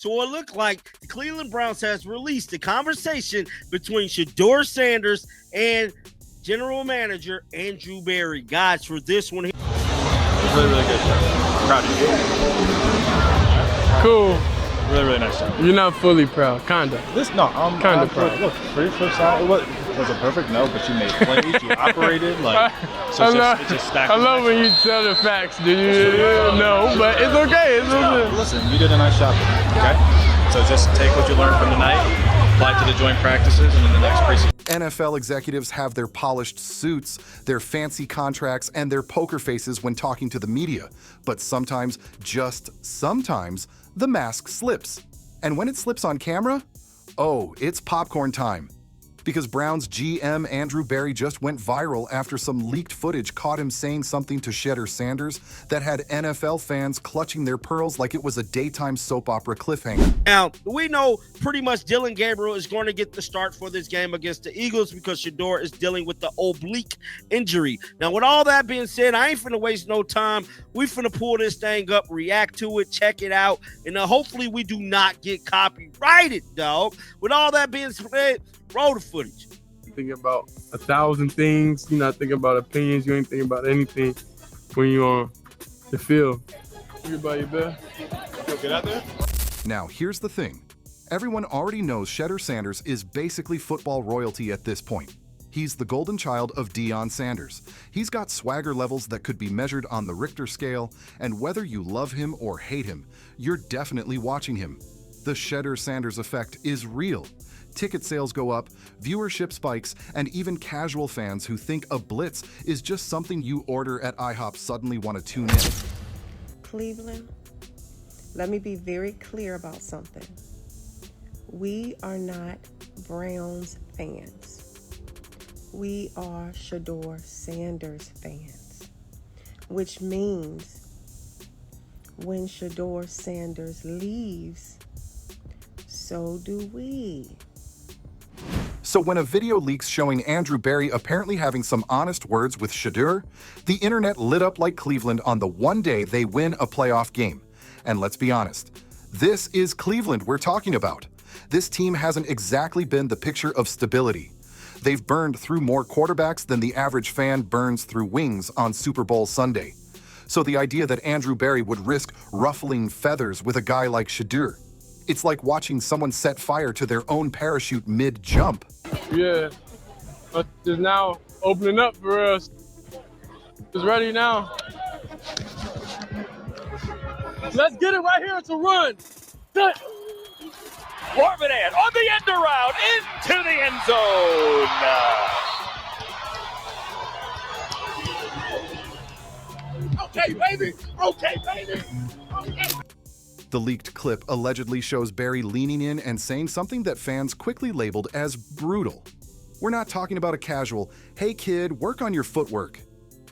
So it looked like the Cleveland Browns has released a conversation between Shedeur Sanders and General Manager Andrew Berry. Guys, for this one here. Really, really good job. Proud of you. Cool. Really, really nice job. You're not fully proud, kinda. I'm kinda proud. Look, for your flip side, it wasn't perfect, no, but you made plays, you operated, so it's just stacked. I love when you tell the facts, do you? No, but it's okay. Listen, you did a nice job, okay? So just take what you learned from tonight, apply it to the joint practices, and in the next preseason. NFL executives have their polished suits, their fancy contracts, and their poker faces when talking to the media. But sometimes, just sometimes, the mask slips. And when it slips on camera, oh, it's popcorn time. Because Browns GM Andrew Berry just went viral after some leaked footage caught him saying something to Shedeur Sanders that had NFL fans clutching their pearls like it was a daytime soap opera cliffhanger. Now, we know pretty much Dillon Gabriel is going to get the start for this game against the Eagles because Shedeur is dealing with the oblique injury. Now, with all that being said, I ain't finna waste no time. We finna pull this thing up, react to it, check it out, and hopefully we do not get copyrighted, dog. With all that being said, roll the footage. You're thinking about 1,000 things. You're not thinking about opinions. You ain't thinking about anything when you're on the field. Think about your best. Get out there. Now, here's the thing. Everyone already knows Shedeur Sanders is basically football royalty at this point. He's the golden child of Deion Sanders. He's got swagger levels that could be measured on the Richter scale, and whether you love him or hate him, you're definitely watching him. The Shedeur Sanders effect is real. Ticket sales go up, viewership spikes, and even casual fans who think a blitz is just something you order at IHOP suddenly want to tune in. Cleveland, let me be very clear about something. We are not Browns fans. We are Shedeur Sanders fans, which means when Shedeur Sanders leaves, so do we. So when a video leaks showing Andrew Berry apparently having some honest words with Shedeur, the internet lit up like Cleveland on the one day they win a playoff game. And let's be honest, this is Cleveland we're talking about. This team hasn't exactly been the picture of stability. They've burned through more quarterbacks than the average fan burns through wings on Super Bowl Sunday. So the idea that Andrew Berry would risk ruffling feathers with a guy like Shedeur, it's like watching someone set fire to their own parachute mid-jump. Yeah, but it's now opening up for us. It's ready now. Let's get it right here. It's a run. Good. Warmington on the end around into the end zone. Okay, baby. Okay, baby. Okay. The leaked clip allegedly shows Berry leaning in and saying something that fans quickly labeled as brutal. We're not talking about a casual, hey kid, work on your footwork.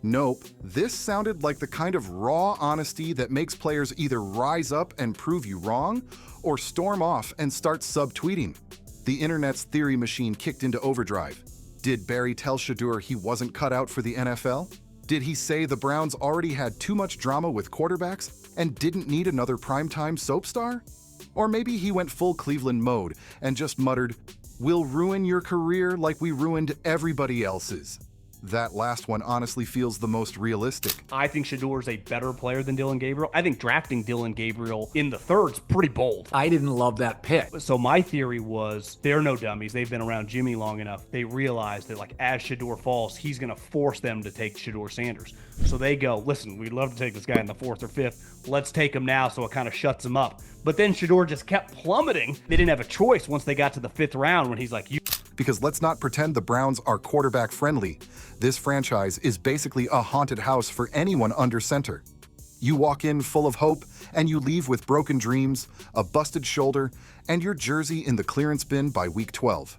Nope, this sounded like the kind of raw honesty that makes players either rise up and prove you wrong, or storm off and start subtweeting. The internet's theory machine kicked into overdrive. Did Berry tell Shedeur he wasn't cut out for the NFL? Did he say the Browns already had too much drama with quarterbacks and didn't need another primetime soap star? Or maybe he went full Cleveland mode and just muttered, "We'll ruin your career like we ruined everybody else's." That last one honestly feels the most realistic. I think Shedeur is a better player than Dillon Gabriel. I think drafting Dillon Gabriel in the third's pretty bold. I didn't love that pick. So my theory was they're no dummies. They've been around Jimmy long enough. They realize that like as Shedeur falls, he's going to force them to take Shedeur Sanders. So they go, listen, we'd love to take this guy in the 4th or 5th. Let's take him now, so it kind of shuts him up. But then Shedeur just kept plummeting. They didn't have a choice once they got to the 5th round when he's like, you. Because let's not pretend the Browns are quarterback friendly. This franchise is basically a haunted house for anyone under center. You walk in full of hope and you leave with broken dreams, a busted shoulder, and your jersey in the clearance bin by week 12.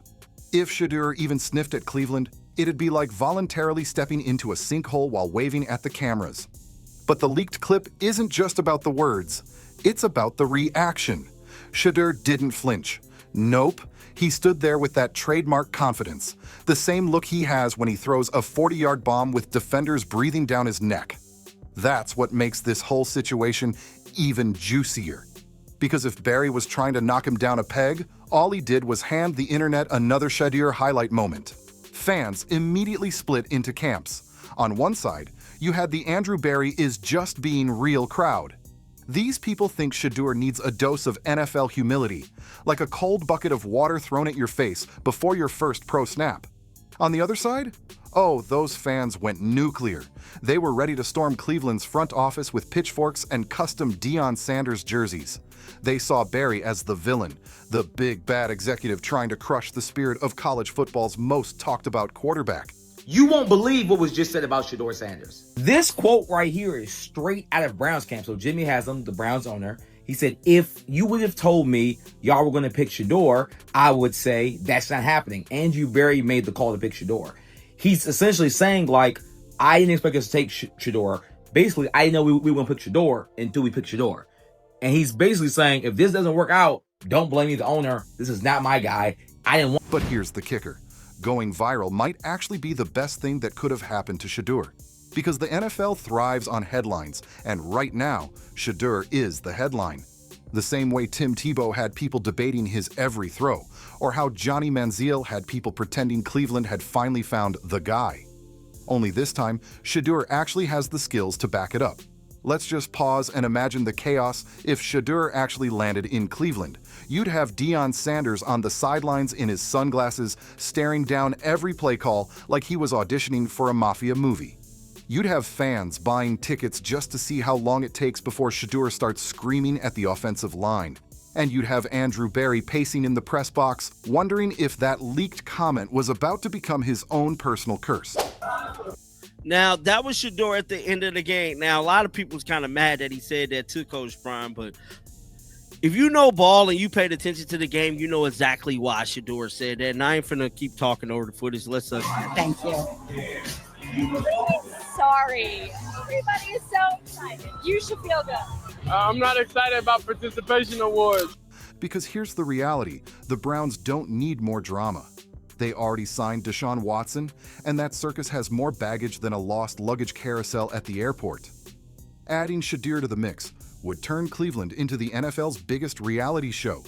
If Shedeur even sniffed at Cleveland, it'd be like voluntarily stepping into a sinkhole while waving at the cameras. But the leaked clip isn't just about the words, it's about the reaction. Shedeur didn't flinch. Nope. He stood there with that trademark confidence, the same look he has when he throws a 40-yard bomb with defenders breathing down his neck. That's what makes this whole situation even juicier. Because if Barry was trying to knock him down a peg, all he did was hand the internet another Shedeur highlight moment. Fans immediately split into camps. On one side, you had the Andrew Barry is just being real crowd. These people think Shedeur needs a dose of NFL humility, like a cold bucket of water thrown at your face before your first pro snap. On the other side, oh, those fans went nuclear. They were ready to storm Cleveland's front office with pitchforks and custom Deion Sanders jerseys. They saw Barry as the villain, the big bad executive trying to crush the spirit of college football's most talked about quarterback. You won't believe what was just said about Shedeur Sanders. This quote right here is straight out of Browns camp. So Jimmy Haslam, the Browns owner, he said, if you would have told me y'all were going to pick Shedeur, I would say that's not happening. Andrew Barry made the call to pick Shedeur. He's essentially saying, like, I didn't expect us to take Shedeur. Basically, I didn't know we were going to pick Shedeur until we picked Shedeur. And he's basically saying, if this doesn't work out, don't blame me, the owner. This is not my guy. I didn't want. But here's the kicker. Going viral might actually be the best thing that could have happened to Shedeur. Because the NFL thrives on headlines, and right now, Shedeur is the headline. The same way Tim Tebow had people debating his every throw, or how Johnny Manziel had people pretending Cleveland had finally found the guy. Only this time, Shedeur actually has the skills to back it up. Let's just pause and imagine the chaos if Shedeur actually landed in Cleveland. You'd have Deion Sanders on the sidelines in his sunglasses, staring down every play call like he was auditioning for a mafia movie. You'd have fans buying tickets just to see how long it takes before Shedeur starts screaming at the offensive line. And you'd have Andrew Barry pacing in the press box, wondering if that leaked comment was about to become his own personal curse. Now, that was Shedeur at the end of the game. Now, a lot of people was kind of mad that he said that to Coach Prime, but if you know ball and you paid attention to the game, you know exactly why Shedeur said that. And I ain't finna keep talking over the footage. Let's Thank you. Sorry. Everybody is so excited. You should feel good. I'm not excited about participation awards. Because here's the reality. The Browns don't need more drama. They already signed Deshaun Watson, and that circus has more baggage than a lost luggage carousel at the airport. Adding Shedeur to the mix would turn Cleveland into the NFL's biggest reality show.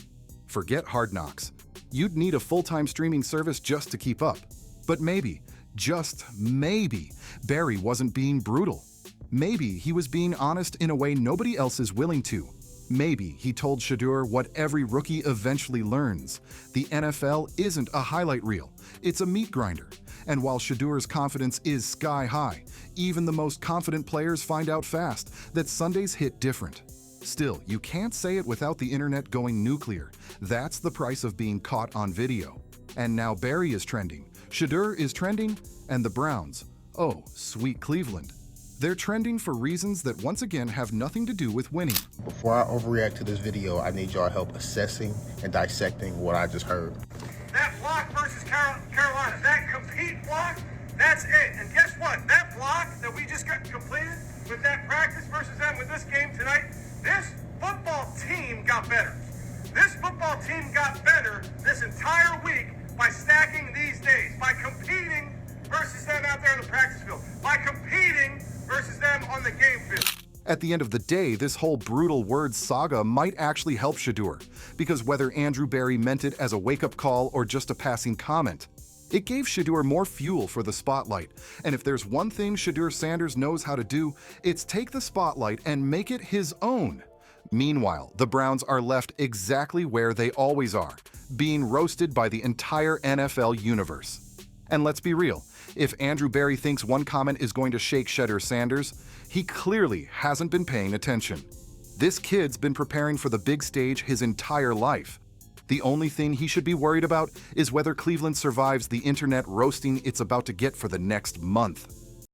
Forget Hard Knocks. You'd need a full-time streaming service just to keep up. But maybe, just maybe, Barry wasn't being brutal. Maybe he was being honest in a way nobody else is willing to. Maybe he told Shedeur what every rookie eventually learns. The NFL isn't a highlight reel, it's a meat grinder. And while Shedeur's confidence is sky high, even the most confident players find out fast that Sundays hit different. Still, you can't say it without the internet going nuclear. That's the price of being caught on video. And now Barry is trending, Shedeur is trending, and the Browns, oh, sweet Cleveland. They're trending for reasons that once again have nothing to do with winning. Before I overreact to this video, I need y'all help assessing and dissecting what I just heard. That block versus Carolina, that compete block, that's it. And guess what? That block that we just got completed with that practice versus them with this game tonight, this football team got better. This football team got better this entire week by stacking these days, by competing versus them out there in the practice field, by competing versus them on the game field. At the end of the day, this whole brutal word saga might actually help Shedeur, because whether Andrew Barry meant it as a wake-up call or just a passing comment, it gave Shedeur more fuel for the spotlight. And if there's one thing Shedeur Sanders knows how to do, it's take the spotlight and make it his own. Meanwhile, the Browns are left exactly where they always are, being roasted by the entire NFL universe. And let's be real, if Andrew Barry thinks one comment is going to shake Shedeur Sanders, he clearly hasn't been paying attention. This kid's been preparing for the big stage his entire life. The only thing he should be worried about is whether Cleveland survives the internet roasting it's about to get for the next month.